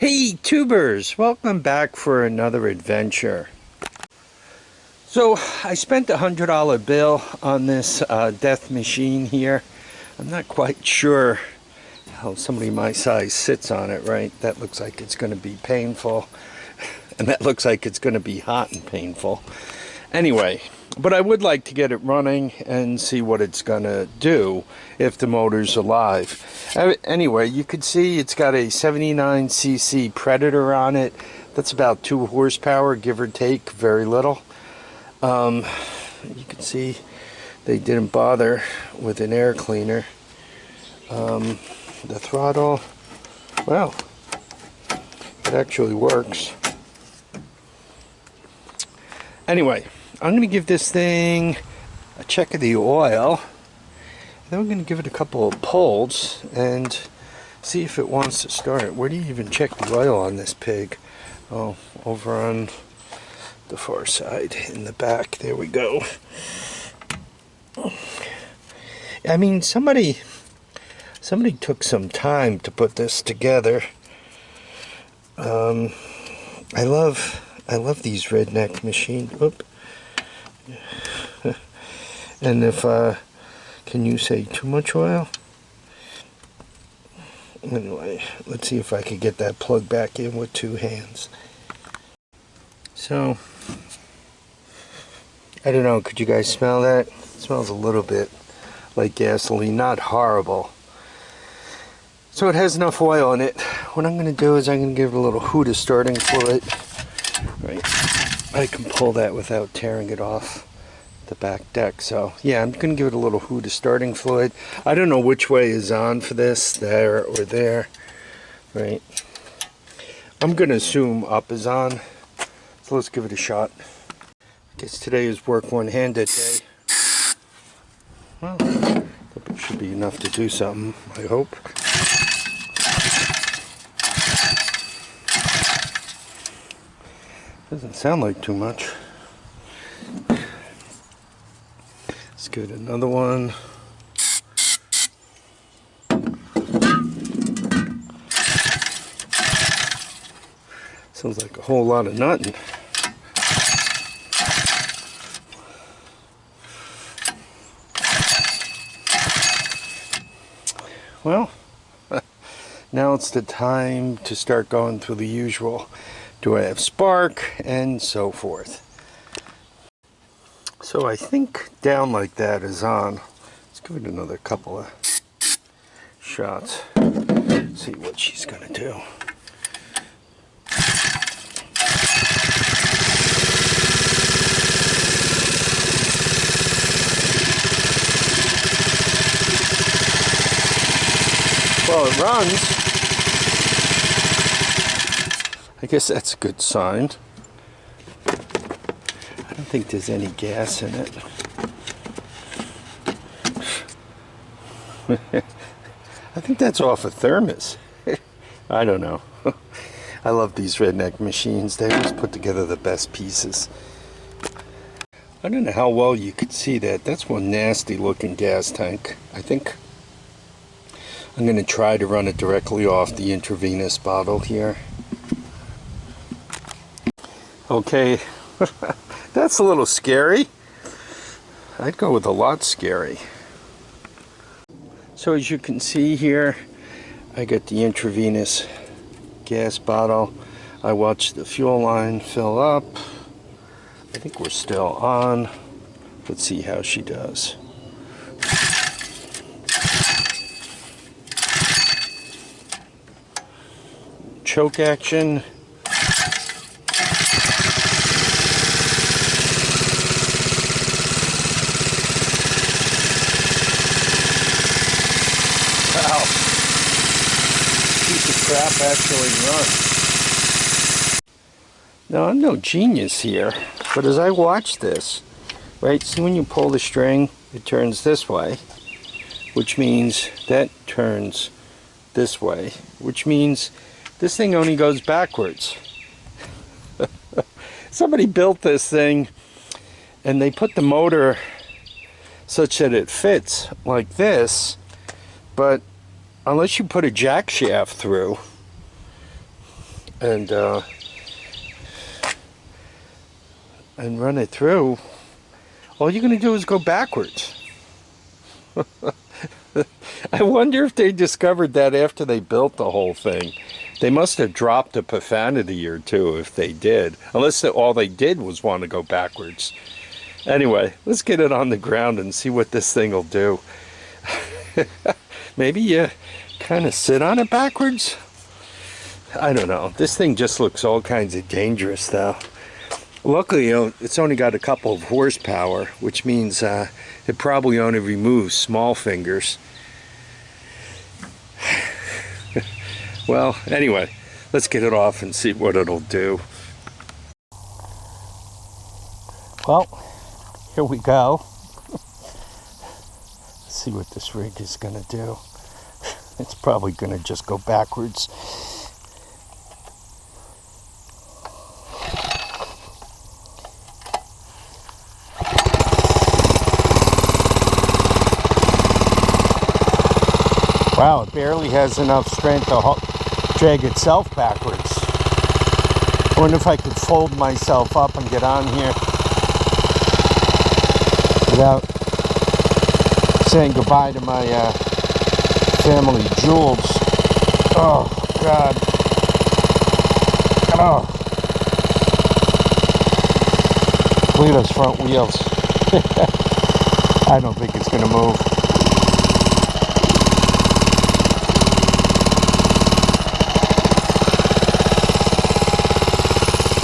Hey tubers, welcome back for another adventure. So I spent a $100 bill on this death machine here. I'm not quite sure how somebody my size sits on it, right? That looks like it's going to be painful, and that looks like it's going to be hot and painful. Anyway, but I would like to get it running and see what it's going to do if the motor's alive. Anyway, you can see it's got a 79cc Predator on it. That's about 2 horsepower, give or take, very little. You can see they didn't bother with an air cleaner. The throttle, well, it actually works. Anyway, I'm going to give this thing a check of the oil. Then we're going to give it a couple of pulls and see if it wants to start. Where do you even check the oil on this pig? Oh, over on the far side in the back. There we go. I mean, somebody took some time to put this together. I love these redneck machines. Oop. And if can you say too much oil? Anyway, let's see if I can get that plug back in with 2 hands. So I don't know, could you guys smell that? It smells a little bit like gasoline, not horrible. So it has enough oil in it. What I'm going to do is I'm going to give it a little hoot of starting fluid. Right, I can pull that without tearing it off the back deck. So yeah, I'm going to give it a little hoot of starting fluid. I don't know which way is on for this, there or there. Right, I'm going to assume up is on. So let's give it a shot. I guess today is work one-handed day. Well, it should be enough to do something, I hope. Doesn't sound like too much. Let's give it another one. Sounds like a whole lot of nutting. Well, now it's the time to start going through the usual. Do I have spark? And so forth. So I think down like that is on. Let's give it another couple of shots. See what she's going to do. Well, it runs. I guess that's a good sign. I don't think there's any gas in it. I think that's off a thermos. I don't know. I love these redneck machines. They always put together the best pieces. I don't know how well you could see that. That's one nasty looking gas tank. I think I'm going to try to run it directly off the intravenous bottle here. Okay, that's a little scary. I'd go with a lot scary. So as you can see here, I got the intravenous gas bottle. I watched the fuel line fill up. I think we're still on. Let's see how she does. Choke action. Wow. Piece of crap actually runs. Now, I'm no genius here, but as I watch this, right, see when you pull the string, it turns this way, which means that turns this way, which means this thing only goes backwards. Somebody built this thing and they put the motor such that it fits like this, but unless you put a jack shaft through, and run it through, all you're going to do is go backwards. I wonder if they discovered that after they built the whole thing. They must have dropped a profanity or two if they did, unless all they did was want to go backwards. Anyway, let's get it on the ground and see what this thing will do. Maybe you kind of sit on it backwards? I don't know. This thing just looks all kinds of dangerous though. Luckily, it's only got a couple of horsepower, which means it probably only removes small fingers. Well, anyway, let's get it off and see what it'll do. Well, here we go. Let's see what this rig is going to do. It's probably going to just go backwards. Wow, it barely has enough strength to drag itself backwards. I wonder if I could fold myself up and get on here without saying goodbye to my family jewels. Oh, God. Oh. Look at those front wheels. I don't think it's going to move.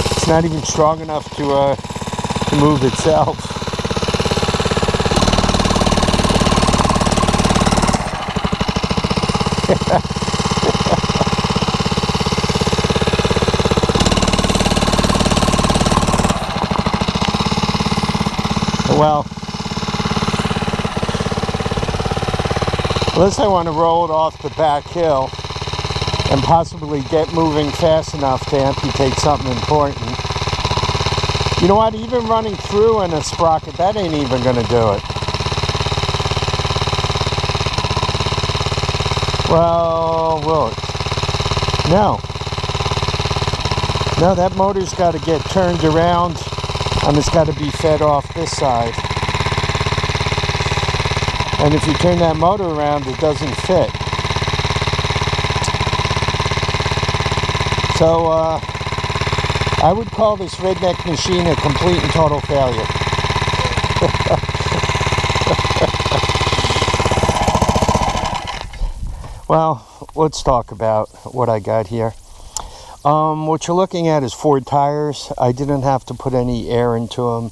It's not even strong enough to move itself. Well, unless I want to roll it off the back hill and possibly get moving fast enough to amputate something important. You know what? Even running through in a sprocket, that ain't even going to do it. Well, will it? No. No, that motor's got to get turned around and it's got to be fed off this side. And if you turn that motor around, it doesn't fit. So, I would call this redneck machine a complete and total failure. Well, let's talk about what I got here. What you're looking at is Ford tires. I didn't have to put any air into them.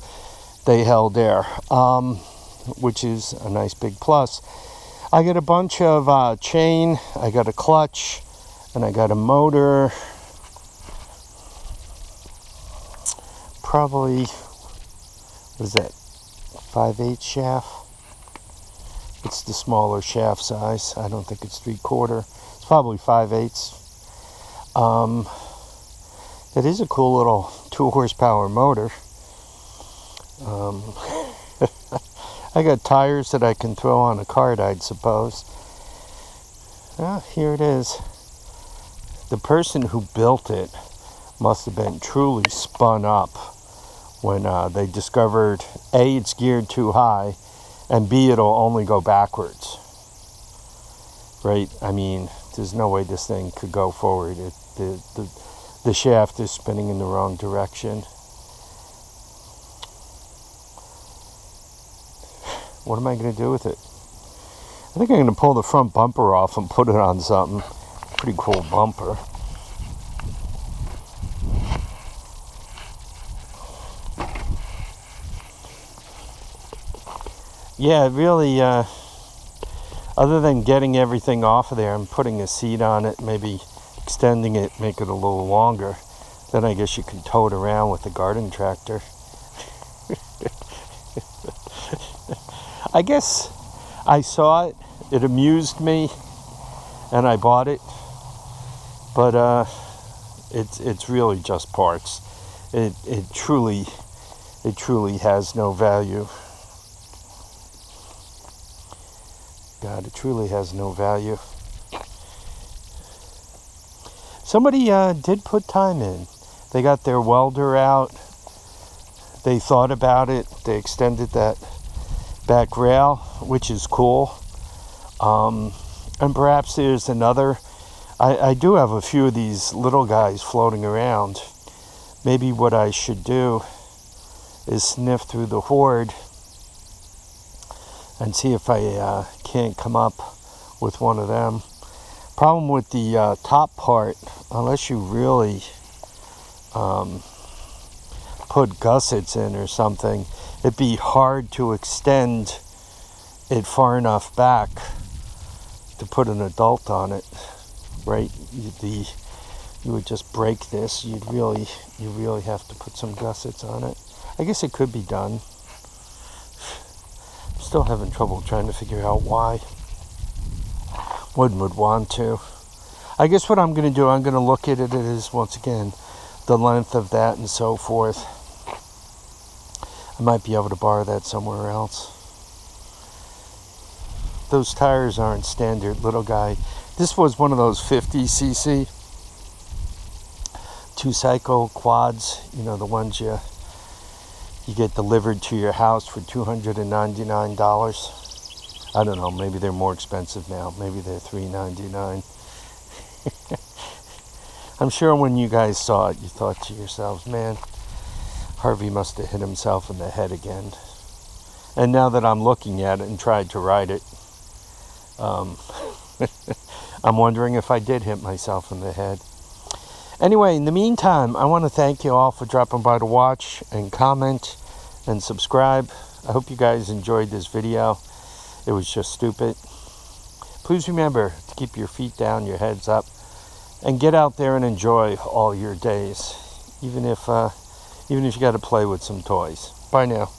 They held air, which is a nice big plus. I got a bunch of chain. I got a clutch, and I got a motor. Probably, what is that, 5/8 shaft? It's the smaller shaft size. I don't think it's 3/4. It's probably 5/8. It is a cool little 2 horsepower motor. I got tires that I can throw on a cart, I'd suppose. Here it is. The person who built it must have been truly spun up when they discovered A, it's geared too high, and B, it'll only go backwards. Right? I mean, there's no way this thing could go forward. The shaft is spinning in the wrong direction. What am I going to do with it? I think I'm going to pull the front bumper off and put it on something. Pretty cool bumper. Yeah, really, other than getting everything off of there and putting a seat on it, maybe extending it, make it a little longer, then I guess you can tow it around with the garden tractor. I guess I saw it, it amused me, and I bought it, but it's really just parts. It truly has no value. God, it truly has no value. Somebody did put time in. They got their welder out. They thought about it. They extended that back rail, which is cool. And perhaps there's another. I do have a few of these little guys floating around. Maybe what I should do is sniff through the hoard and see if I can't come up with one of them. Problem with the top part, unless you really put gussets in or something, it'd be hard to extend it far enough back to put an adult on it, right? You would just break this. You really have to put some gussets on it. I guess it could be done. I'm still having trouble trying to figure out why one would want to. I guess what I'm going to do, I'm going to look at it as, once again, the length of that and so forth. I might be able to borrow that somewhere else. Those tires aren't standard, little guy. This was one of those 50cc 2-cycle quads, you know, the ones you get delivered to your house for $299. I don't know, maybe they're more expensive now. Maybe they're $399. I'm sure when you guys saw it, you thought to yourselves, man, Harvey must have hit himself in the head again. And now that I'm looking at it and tried to ride it, I'm wondering if I did hit myself in the head. Anyway, in the meantime, I want to thank you all for dropping by to watch and comment and subscribe. I hope you guys enjoyed this video. It was just stupid. Please remember to keep your feet down, your heads up, and get out there and enjoy all your days, even if you got to play with some toys. Bye now.